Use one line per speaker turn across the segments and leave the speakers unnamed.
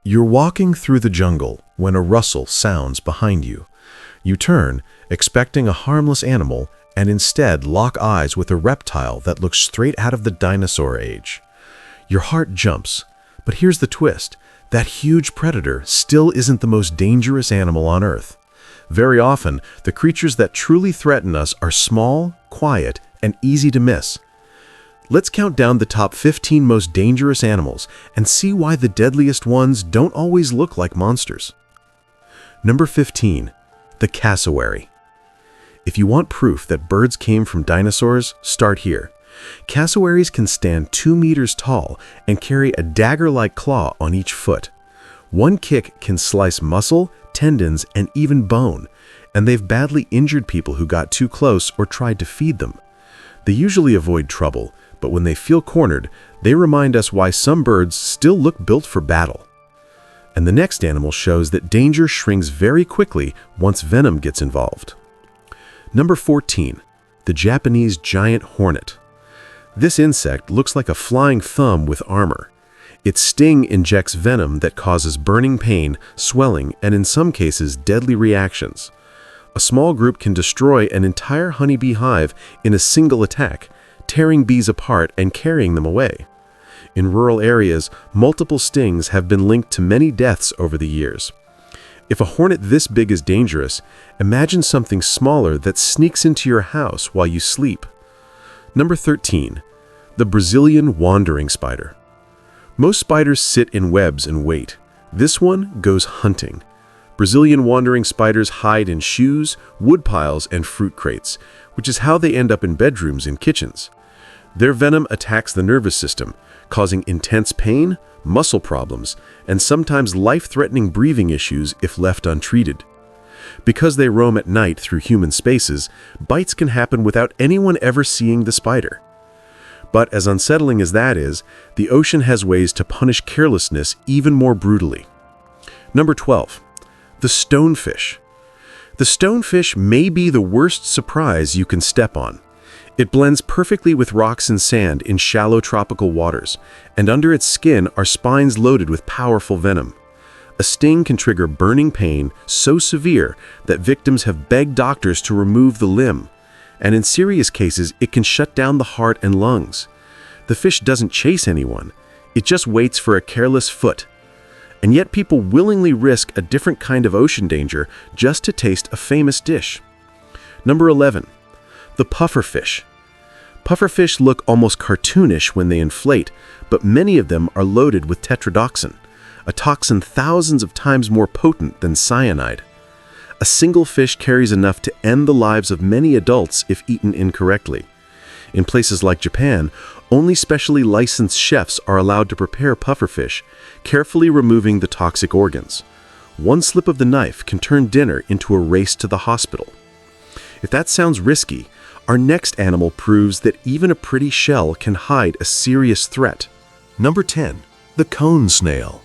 You're walking through the jungle when a rustle sounds behind you. You turn, expecting a harmless animal, and instead lock eyes with a reptile that looks straight out of the dinosaur age. Your heart jumps, but here's the twist. That huge predator still isn't the most dangerous animal on Earth. Very often, the creatures that truly threaten us are small, quiet, and easy to miss. Let's count down the top 15 most dangerous animals and see why the deadliest ones don't always look like monsters. Number 15. The cassowary. If you want proof that birds came from dinosaurs, start here. Cassowaries can stand 2 meters tall and carry a dagger-like claw on each foot. One kick can slice muscle, tendons, and even bone, and they've badly injured people who got too close or tried to feed them. They usually avoid trouble, but when they feel cornered, they remind us why some birds still look built for battle. And the next animal shows that danger shrinks very quickly once venom gets involved. Number 14. The Japanese giant hornet. This insect looks like a flying thumb with armor. Its sting injects venom that causes burning pain, swelling, and in some cases deadly reactions. A small group can destroy an entire honeybee hive in a single attack, tearing bees apart and carrying them away. In rural areas, multiple stings have been linked to many deaths over the years. If a hornet this big is dangerous, imagine something smaller that sneaks into your house while you sleep. Number 13. The Brazilian wandering spider. Most spiders sit in webs and wait. This one goes hunting. Brazilian wandering spiders hide in shoes, wood piles, and fruit crates, which is how they end up in bedrooms and kitchens. Their venom attacks the nervous system, causing intense pain, muscle problems, and sometimes life-threatening breathing issues if left untreated. Because they roam at night through human spaces, bites can happen without anyone ever seeing the spider. But as unsettling as that is, the ocean has ways to punish carelessness even more brutally. Number 12. The stonefish. The stonefish may be the worst surprise you can step on. It blends perfectly with rocks and sand in shallow tropical waters, and under its skin are spines loaded with powerful venom. A sting can trigger burning pain so severe that victims have begged doctors to remove the limb, and in serious cases it can shut down the heart and lungs. The fish doesn't chase anyone, it just waits for a careless foot. And yet people willingly risk a different kind of ocean danger just to taste a famous dish. Number 11. The pufferfish. Pufferfish look almost cartoonish when they inflate, but many of them are loaded with tetrodotoxin, a toxin thousands of times more potent than cyanide. A single fish carries enough to end the lives of many adults if eaten incorrectly. In places like Japan, only specially licensed chefs are allowed to prepare pufferfish, carefully removing the toxic organs. One slip of the knife can turn dinner into a race to the hospital. If that sounds risky, our next animal proves that even a pretty shell can hide a serious threat. Number 10. The cone snail.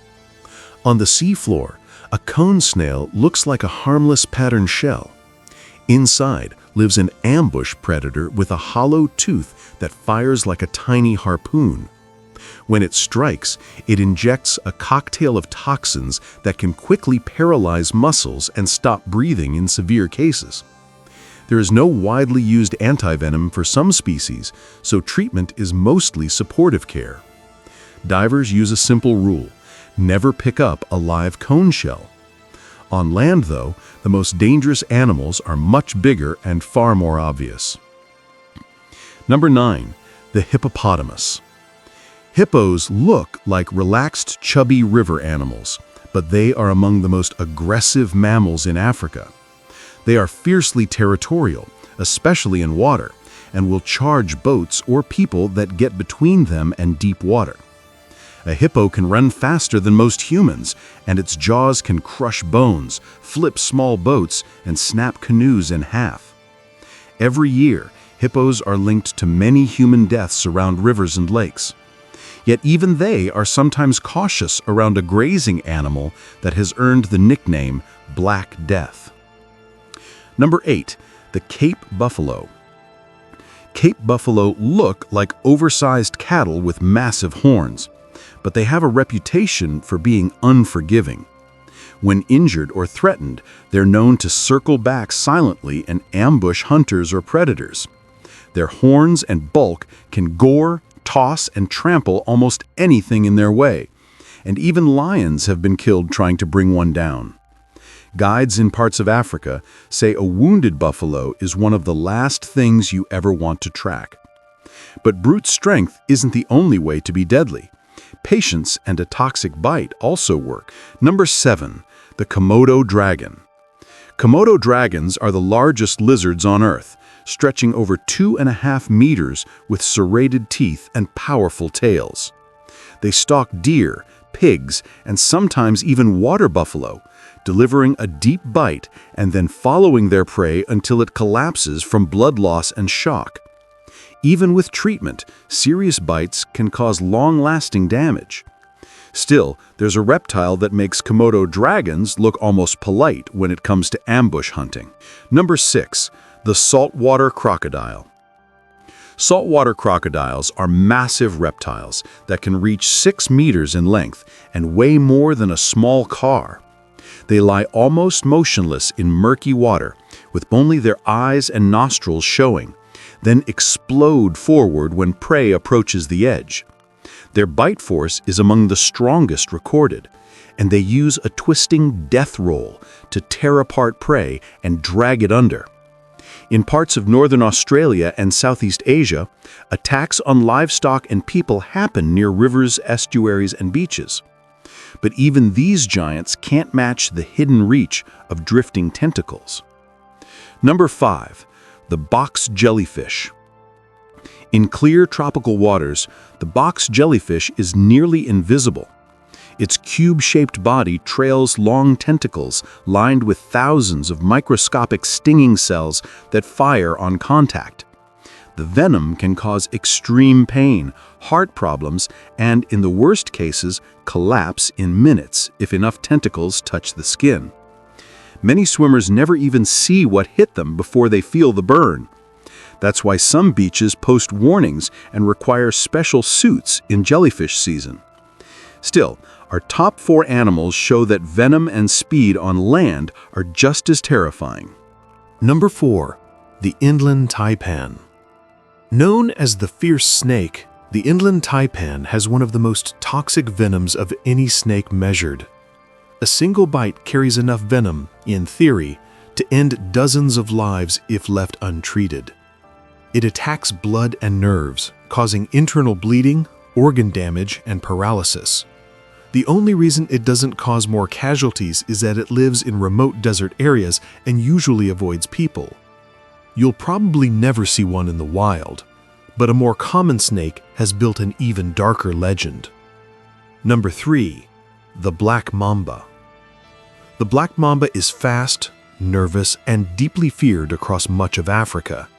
On the seafloor, a cone snail looks like a harmless patterned shell. Inside lives an ambush predator with a hollow tooth that fires like a tiny harpoon. When it strikes, it injects a cocktail of toxins that can quickly paralyze muscles and stop breathing in severe cases. There is no widely used antivenom for some species, so treatment is mostly supportive care. Divers use a simple rule: never pick up a live cone shell. On land, though, the most dangerous animals are much bigger and far more obvious. Number 9. The hippopotamus. Hippos look like relaxed, chubby river animals, but they are among the most aggressive mammals in Africa. They are fiercely territorial, especially in water, and will charge boats or people that get between them and deep water. A hippo can run faster than most humans, and its jaws can crush bones, flip small boats, and snap canoes in half. Every year, hippos are linked to many human deaths around rivers and lakes. Yet even they are sometimes cautious around a grazing animal that has earned the nickname Black Death. Number 8. The Cape buffalo. Cape buffalo look like oversized cattle with massive horns,
but they have a reputation for being unforgiving. When injured or threatened, they're known to circle back silently and ambush hunters or predators. Their horns and bulk can gore, toss, and trample almost anything in their way, and even lions have been killed trying to bring one down. Guides in parts of Africa say a wounded buffalo is one of the last things you ever want to track. But brute strength isn't the only way to be deadly. Patience and a toxic bite also work. Number 7, the Komodo dragon. Komodo dragons are the largest lizards on Earth, stretching over 2.5 meters with serrated teeth and powerful tails. They stalk deer, pigs, and sometimes even water buffalo, delivering a deep bite and then following their prey until it collapses from blood loss and shock. Even with treatment, serious bites can cause long-lasting damage. Still, there's a reptile that makes Komodo dragons look almost polite when it comes to ambush hunting. Number 6, the saltwater crocodile. Saltwater crocodiles are massive reptiles that can reach 6 meters in length and weigh more than a small car. They lie almost motionless in murky water, with only their eyes and nostrils showing, then explode forward when prey approaches the edge. Their bite force is among the strongest recorded, and they use a twisting death roll to tear apart prey and drag it under. In parts of northern Australia and Southeast Asia, attacks on livestock and people happen near rivers, estuaries, and beaches. But even these giants can't match the hidden reach of drifting tentacles. Number 5, the box jellyfish. In clear tropical waters, the box jellyfish is nearly invisible. Its cube-shaped body trails long tentacles lined with thousands of microscopic stinging cells that fire on contact. The venom can cause extreme pain, heart problems, and, in the worst cases, collapse in minutes if enough tentacles touch the skin. Many swimmers never even see what hit them before they feel the burn. That's why some beaches post warnings and require special suits in jellyfish season. Still, our top 4 animals show that venom and speed on land are just as terrifying.
Number 4, the inland taipan. Known as the fierce snake, the inland taipan has one of the most toxic venoms of any snake measured. A single bite carries enough venom, in theory, to end dozens of lives if left untreated. It attacks blood and nerves, causing internal bleeding, organ damage, and paralysis. The only reason it doesn't cause more casualties is that it lives in remote desert areas and usually avoids people. You'll probably never see one in the wild, but a more common snake has built an even darker legend. Number 3, the black mamba. The black mamba is fast, nervous, and deeply feared across much of Africa.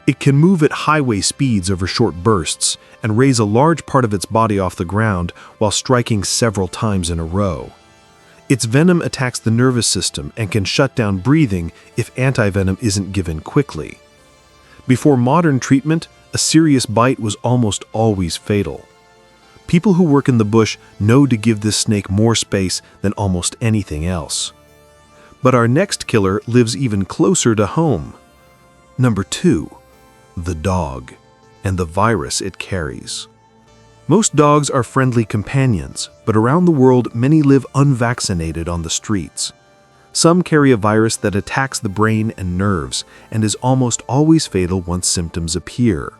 It can move at highway speeds over short bursts and raise a large part of its body off the ground while striking several times in a row. Its venom attacks the nervous system and can shut down breathing if antivenom isn't given quickly. Before modern treatment, a serious bite was almost always fatal. People who work in the bush know to give this snake more space than almost anything else. But our next killer lives even closer to home. Number 2, the dog, and the virus it carries. Most dogs are friendly companions, but around the world many live unvaccinated on the streets. Some carry a virus that attacks the brain and nerves and is almost always fatal once symptoms appear.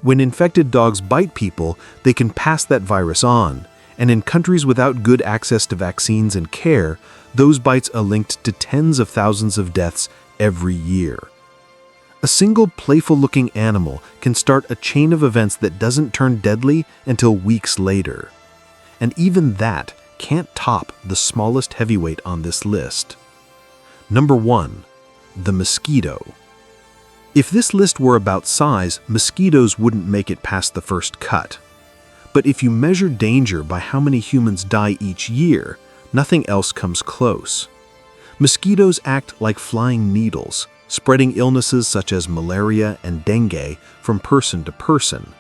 When infected dogs bite people, they can pass that virus on, and in countries without good access to vaccines and care, those bites are linked to tens of thousands of deaths every year. A single playful-looking animal can start a chain of events that doesn't turn deadly until weeks later. And even that can't top the smallest heavyweight on this list. Number 1, the mosquito. If this list were about size, mosquitoes wouldn't make it past the first cut. But if you measure danger by how many humans die each year, nothing else comes close. Mosquitoes act like flying needles, spreading illnesses such as malaria and dengue from person to person.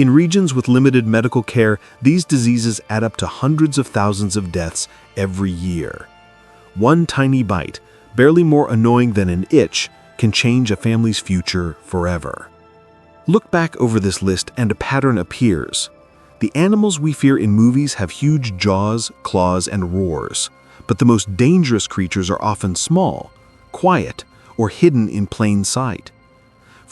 In regions with limited medical care, these diseases add up to hundreds of thousands of deaths every year. One tiny bite, barely more annoying than an itch, can change a family's future forever. Look back over this list and a pattern appears. The animals we fear in movies have huge jaws, claws, and roars, but the most dangerous creatures are often small, quiet, or hidden in plain sight.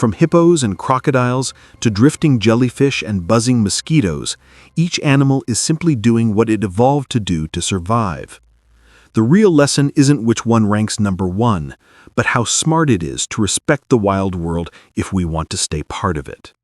From hippos and crocodiles to drifting jellyfish and buzzing mosquitoes, each animal is simply doing what it evolved to do to survive. The real lesson isn't which one ranks number one, but how smart it is to respect the wild world if we want to stay part of it.